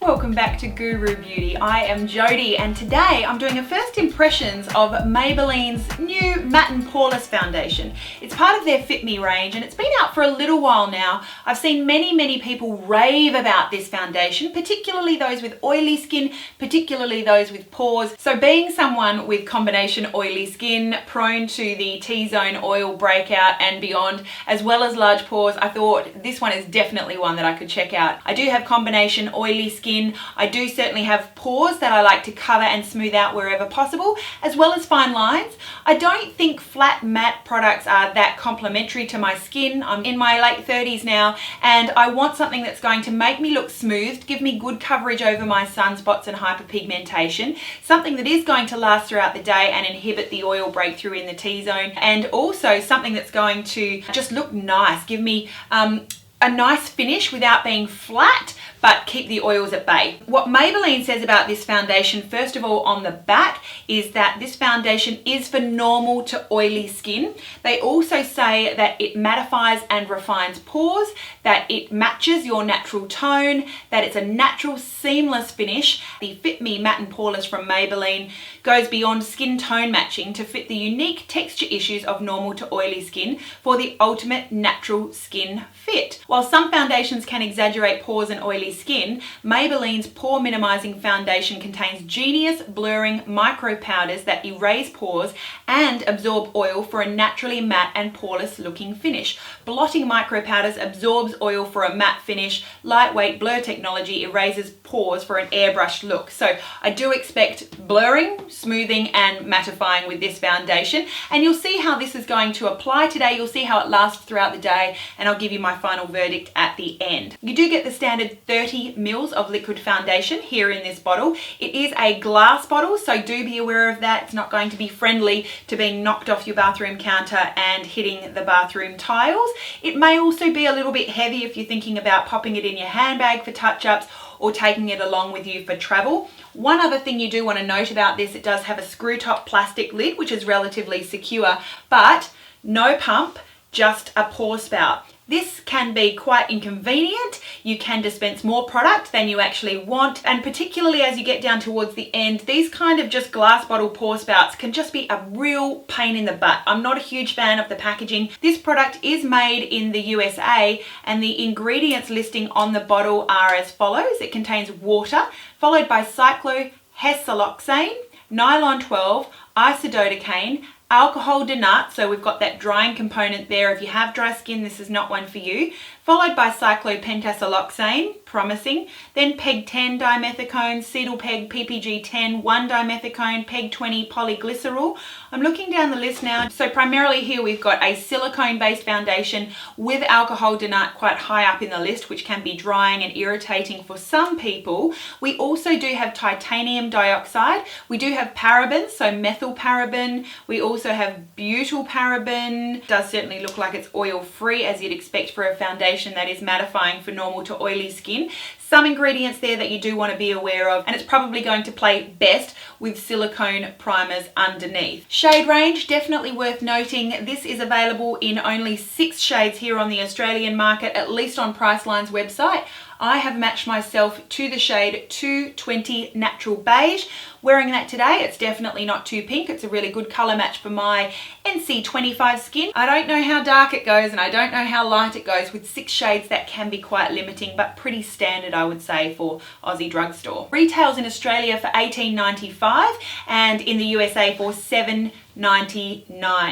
Welcome back to Guru Beauty. I am Jodie and today I'm doing a first impressions of Maybelline's new Matte and Poreless foundation. It's part of their Fit Me range and it's been out for a little while now. I've seen many people rave about this foundation, particularly those with oily skin, particularly those with pores. So being someone with combination oily skin, prone to the T-zone oil breakout and beyond, as well as large pores, I thought this one is definitely one that I could check out. I do have combination oily skin. I do certainly have pores that I like to cover and smooth out wherever possible, as well as fine lines. I don't think flat matte products are that complementary to my skin. I'm in my late 30s now and I want something that's going to make me look smooth, give me good coverage over my sunspots and hyperpigmentation, something that is going to last throughout the day and inhibit the oil breakthrough in the T-zone, and also something that's going to just look nice, give me a nice finish without being flat, but keep the oils at bay. What Maybelline says about this foundation, first of all on the back, is that this foundation is for normal to oily skin. They also say that it mattifies and refines pores, that it matches your natural tone, that it's a natural seamless finish. The Fit Me Matte and Poreless from Maybelline goes beyond skin tone matching to fit the unique texture issues of normal to oily skin for the ultimate natural skin fit. While some foundations can exaggerate pores and oily skin, Maybelline's pore minimizing foundation contains genius blurring micro powders that erase pores and absorb oil for a naturally matte and poreless looking finish. Blotting micro powders absorbs oil for a matte finish. Lightweight blur technology erases pores for an airbrushed look. So I do expect blurring, smoothing and mattifying with this foundation, and you'll see how this is going to apply today. You'll see how it lasts throughout the day and I'll give you my final verdict at the end. You do get the standard 30 mils of liquid foundation here in this bottle. It is a glass bottle, so do be aware of that. It's not going to be friendly to being knocked off your bathroom counter and hitting the bathroom tiles. It may also be a little bit heavy if you're thinking about popping it in your handbag for touch-ups or taking it along with you for travel. One other thing you do want to note about this, it does have a screw top plastic lid, which is relatively secure, but no pump, just a pour spout. This can be quite inconvenient. You can dispense more product than you actually want, and particularly as you get down towards the end, these kind of just glass bottle pour spouts can just be a real pain in the butt. I'm not a huge fan of the packaging. This product is made in the USA and the ingredients listing on the bottle are as follows. It contains water, followed by CYCLOHEXASILOXANE, nylon 12, ISODODECANE, alcohol DENAT, so we've got that drying component there. If you have dry skin, this is not one for you. Followed by CYCLOPENTASILOXANE, promising. Then PEG 10 dimethicone, CETYL PEG PPG 10, 1-dimethicone, PEG 20 polyglycerol. I'm looking down the list now. So primarily here we've got a silicone-based foundation with alcohol DENAT quite high up in the list, which can be drying and irritating for some people. We also do have titanium dioxide. We do have parabens, so methyl paraben. We also have butyl paraben. Does certainly look like it's oil-free, as you'd expect for a foundation that is mattifying for normal to oily skin. Some ingredients there that you do want to be aware of, and it's probably going to play best with silicone primers underneath. Shade range, definitely worth noting. This is available in only 6 shades here on the Australian market, at least on Priceline's website. I have matched myself to the shade 220 Natural Beige. Wearing that today, it's definitely not too pink. It's a really good colour match for my NC25 skin. I don't know how dark it goes and I don't know how light it goes. With 6 shades, that can be quite limiting, but pretty standard, I would say, for Aussie drugstore. Retails in Australia for $18.95 and in the USA for $7.99.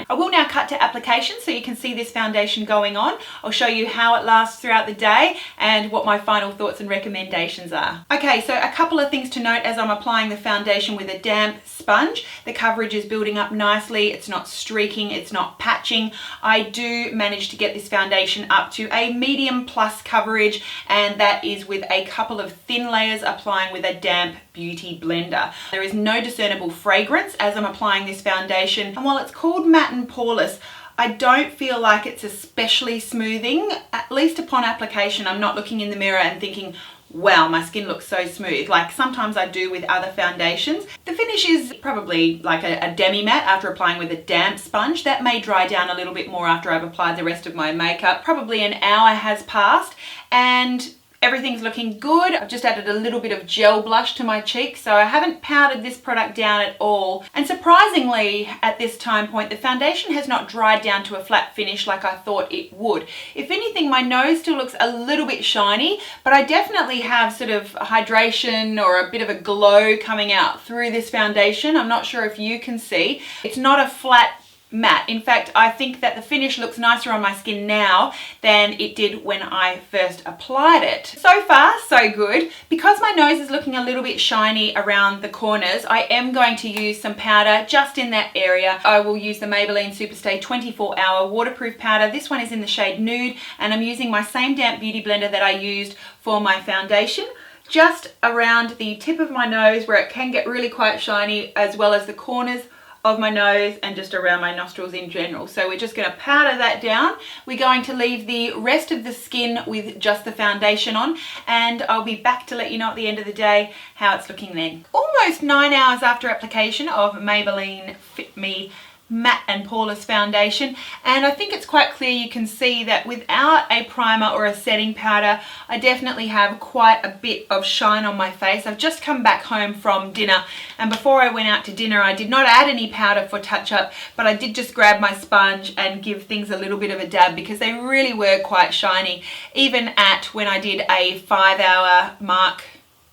I will now cut to application so you can see this foundation going on. I'll show you how it lasts throughout the day and what my final thoughts and recommendations are. Okay, so a couple of things to note as I'm applying the foundation with a damp sponge. The coverage is building up nicely. It's not streaking, it's not patching. I do manage to get this foundation up to a medium plus coverage, and that is with a couple of thin layers applying with a damp beauty blender. There is no discernible fragrance as I'm applying this foundation, and while it's called Matte and Poreless, I don't feel like it's especially smoothing. At least upon application, I'm not looking in the mirror and thinking, wow, my skin looks so smooth, like sometimes I do with other foundations. The finish is probably like a demi-matte after applying with a damp sponge. That may dry down a little bit more after I've applied the rest of my makeup. Probably an hour has passed and Everything's looking good. I've just added a little bit of gel blush to my cheek, so I haven't powdered this product down at all. And surprisingly, at this time point, the foundation has not dried down to a flat finish like I thought it would. If anything, my nose still looks a little bit shiny, but I definitely have sort of hydration or a bit of a glow coming out through this foundation. I'm not sure if you can see. It's not a flat matte. In fact, I think that the finish looks nicer on my skin now than it did when I first applied it. So far, so good. Because my nose is looking a little bit shiny around the corners, I am going to use some powder just in that area. I will use the Maybelline Superstay 24-hour waterproof powder. This one is in the shade Nude, and I'm using my same damp beauty blender that I used for my foundation, just around the tip of my nose where it can get really quite shiny, as well as the corners of my nose and just around my nostrils in general. So we're just going to powder that down. We're going to leave the rest of the skin with just the foundation on, and I'll be back to let you know at the end of the day how it's looking then. Almost 9 hours after application of Maybelline Fit Me Matte and Poreless foundation, and I think it's quite clear you can see that without a primer or a setting powder, I definitely have quite a bit of shine on my face. I've just come back home from dinner, and before I went out to dinner I did not add any powder for touch-up, but I did just grab my sponge and give things a little bit of a dab because they really were quite shiny, even at when I did a 5-hour mark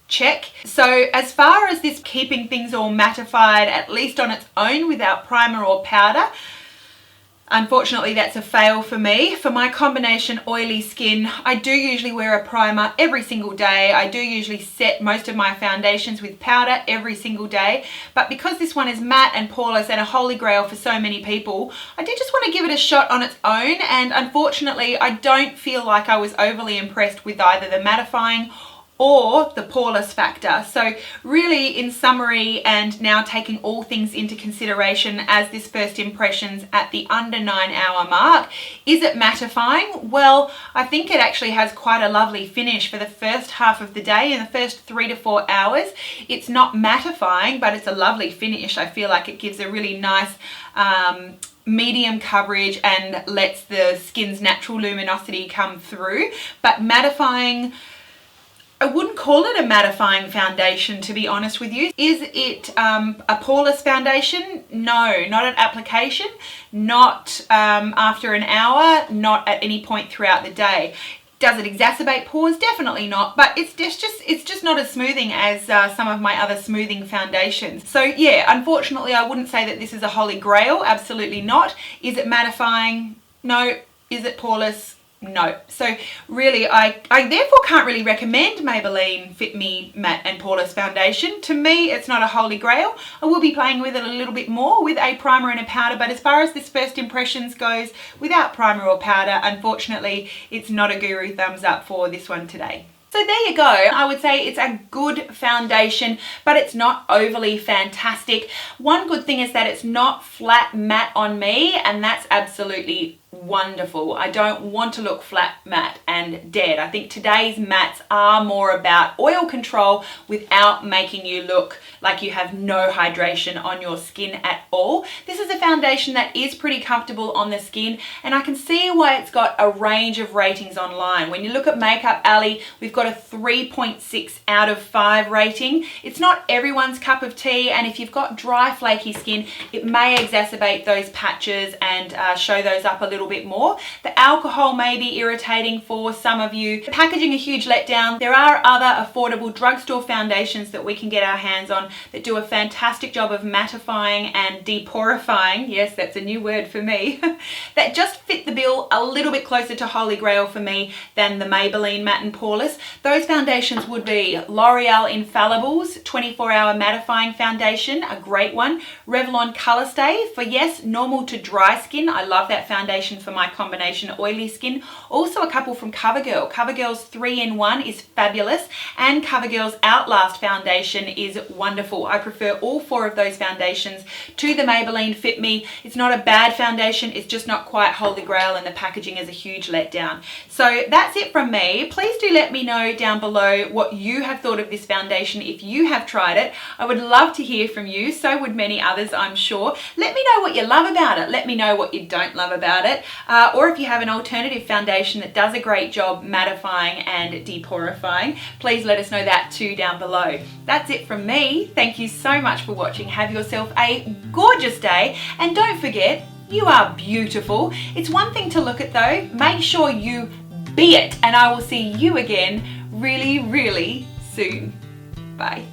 check. So as far as this keeping things all mattified, at least on its own without primer or powder, unfortunately that's a fail for me. For my combination oily skin, I do usually wear a primer every single day. I do usually set most of my foundations with powder every single day, but because this one is matte and poreless and a holy grail for so many people, I did just want to give it a shot on its own, and unfortunately I don't feel like I was overly impressed with either the mattifying or the poreless factor. So really, in summary, and now taking all things into consideration as this first impressions at the under 9-hour mark, is it mattifying? Well, I think it actually has quite a lovely finish for the first half of the day. In the first 3 to 4 hours, it's not mattifying, but it's a lovely finish. I feel like it gives a really nice medium coverage and lets the skin's natural luminosity come through. But mattifying, I wouldn't call it a mattifying foundation, to be honest with you. Is it a poreless foundation? No, not at application, not after an hour, not at any point throughout the day. Does it exacerbate pores? Definitely not, but it's just not as smoothing as some of my other smoothing foundations. So yeah, unfortunately I wouldn't say that this is a holy grail, absolutely not. Is it mattifying? No. Is it poreless? No. So really, I therefore can't really recommend Maybelline Fit Me Matte and Poreless Foundation. To me, it's not a holy grail. I will be playing with it a little bit more with a primer and a powder, but as far as this first impressions goes, without primer or powder, unfortunately, it's not a guru thumbs up for this one today. So there you go. I would say it's a good foundation, but it's not overly fantastic. One good thing is that it's not flat matte on me, and that's absolutely wonderful. I don't want to look flat matte and dead. I think today's mattes are more about oil control without making you look like you have no hydration on your skin at all. This is a foundation that is pretty comfortable on the skin, and I can see why it's got a range of ratings online. When you look at Makeup Alley, we've got a 3.6 out of 5 rating. It's not everyone's cup of tea, and if you've got dry flaky skin, it may exacerbate those patches and show those up a little bit more. The alcohol may be irritating for some of you. The packaging a huge letdown. There are other affordable drugstore foundations that we can get our hands on that do a fantastic job of mattifying and deporifying, yes, that's a new word for me, that just fit the bill a little bit closer to Holy Grail for me than the Maybelline Matte and Poreless. Those foundations would be L'Oreal Infallible's 24-hour mattifying foundation, a great one. Revlon Color Stay for, yes, normal to dry skin. I love that foundation for my combination oily skin. Also a couple from CoverGirl. CoverGirl's 3-in-1 is fabulous, and CoverGirl's Outlast foundation is wonderful. I prefer all 4 of those foundations to the Maybelline Fit Me. It's not a bad foundation, it's just not quite Holy Grail, and the packaging is a huge letdown. So that's it from me. Please do let me know down below what you have thought of this foundation if you have tried it. I would love to hear from you, so would many others, I'm sure. Let me know what you love about it. Let me know what you don't love about it. it, or if you have an alternative foundation that does a great job mattifying and deporifying, please let us know that too down below. That's it from me. Thank you so much for watching. Have yourself a gorgeous day, and don't forget, you are beautiful. It's one thing to look at though, make sure you be it, and I will see you again really, really soon. Bye.